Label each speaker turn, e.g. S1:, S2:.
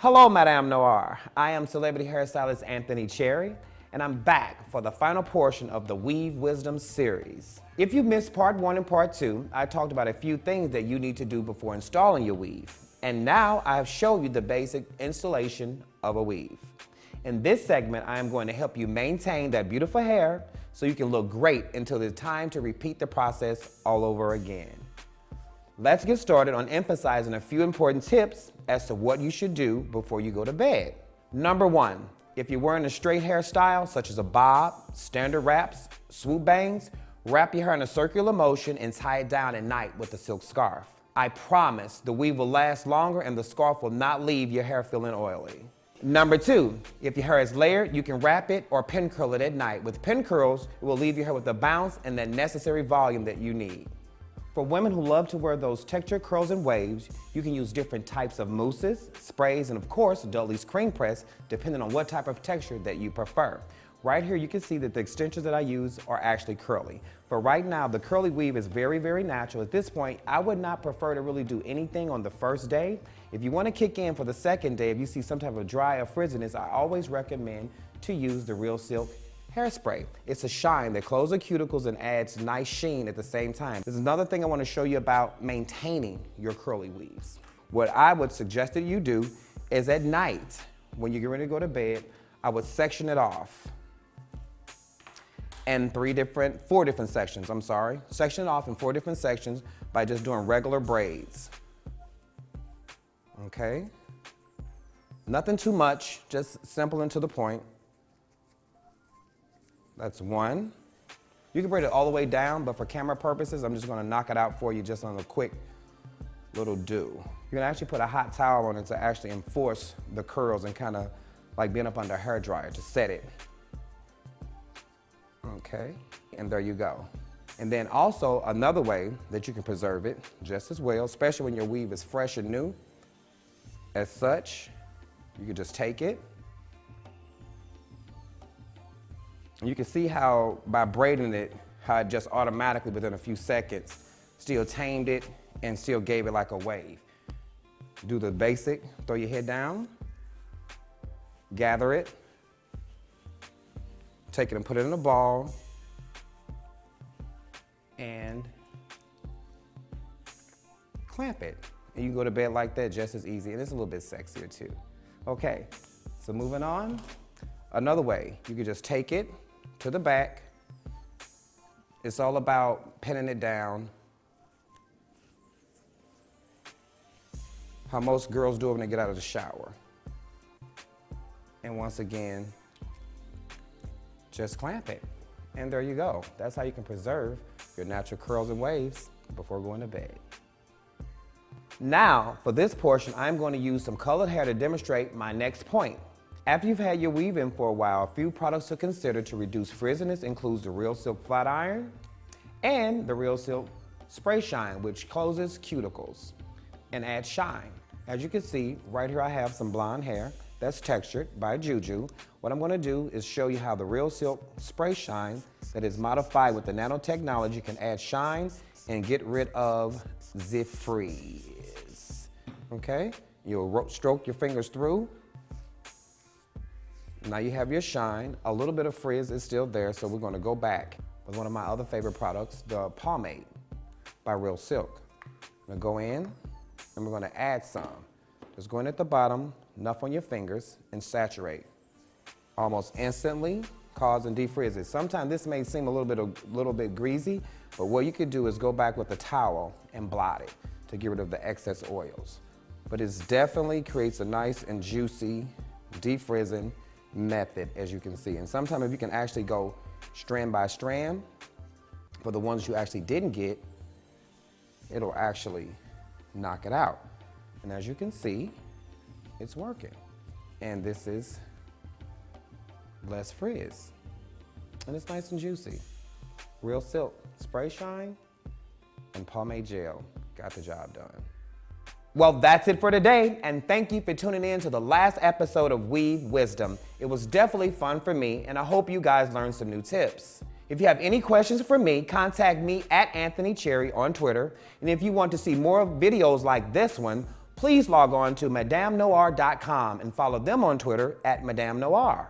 S1: Hello, Madame Noir. I am celebrity hairstylist Anthony Cherry, and I'm back for the final portion of the Weave Wisdom series. If you missed part 1 and part 2, I talked about a few things that you need to do before installing your weave. And now I have shown you the basic installation of a weave. In this segment, I am going to help you maintain that beautiful hair so you can look great until it's time to repeat the process all over again. Let's get started on emphasizing a few important tips as to what you should do before you go to bed. Number 1, if you're wearing a straight hairstyle such as a bob, standard wraps, swoop bangs, wrap your hair in a circular motion and tie it down at night with a silk scarf. I promise the weave will last longer and the scarf will not leave your hair feeling oily. Number 2, if your hair is layered, you can wrap it or pin curl it at night. With pin curls, it will leave your hair with a bounce and that necessary volume that you need. For women who love to wear those textured curls and waves, you can use different types of mousses, sprays, and of course, Dudley's cream press, depending on what type of texture that you prefer. Right here, you can see that the extensions that I use are actually curly. For right now, the curly weave is very, very natural. At this point, I would not prefer to really do anything on the first day. If you want to kick in for the second day, if you see some type of dry or frizziness, I always recommend to use the Real Silk hairspray. It's a shine that closes the cuticles and adds nice sheen at the same time. There's another thing I want to show you about maintaining your curly weaves. What I would suggest that you do is at night, when you get ready to go to bed, I would section it off in 4 different sections, Section it off in 4 different sections by just doing regular braids. Okay? Nothing too much, just simple and to the point. That's 1. You can braid it all the way down, but for camera purposes, I'm just gonna knock it out for you just on a quick little do. You can actually put a hot towel on it to actually enforce the curls and kind of like being up under a hair dryer to set it. Okay, and there you go. And then also another way that you can preserve it just as well, especially when your weave is fresh and new, as such, you can just take it. You can see how by braiding it, how it just automatically within a few seconds still tamed it and still gave it like a wave. Do the basic, throw your head down, gather it, take it and put it in a ball, and clamp it. And you can go to bed like that just as easy, and it's a little bit sexier too. Okay, so moving on. Another way, you can just take it to the back. It's all about pinning it down. How most girls do it when they get out of the shower. And once again, just clamp it. And there you go. That's how you can preserve your natural curls and waves before going to bed. Now, for this portion, I'm going to use some colored hair to demonstrate my next point. After you've had your weave in for a while, a few products to consider to reduce frizziness includes the Real Silk Flat Iron and the Real Silk Spray Shine, which closes cuticles and adds shine. As you can see, right here I have some blonde hair that's textured by Juju. What I'm gonna do is show you how the Real Silk Spray Shine that is modified with the nanotechnology can add shine and get rid of the frizz. Okay? You'll stroke your fingers through. Now you have your shine. A little bit of frizz is still there, so we're gonna go back with one of my other favorite products, the pomade by Real Silk. I'm gonna go in and we're gonna add some. Just go in at the bottom, enough on your fingers, and saturate. Almost instantly, causing de-frizz it. Sometimes this may seem a little bit greasy, but what you could do is go back with a towel and blot it to get rid of the excess oils. But it definitely creates a nice and juicy de-frizzing method, as you can see. And sometimes if you can actually go strand by strand, for the ones you actually didn't get, it'll actually knock it out. And as you can see, it's working. And this is less frizz. And it's nice and juicy. Real Silk Spray Shine and pomade gel got the job done. Well, that's it for today, and thank you for tuning in to the last episode of Weave Wisdom. It was definitely fun for me, and I hope you guys learned some new tips. If you have any questions for me, contact me at Anthony Cherry on Twitter, and if you want to see more videos like this one, please log on to madamenoir.com and follow them on Twitter at Madame Noir.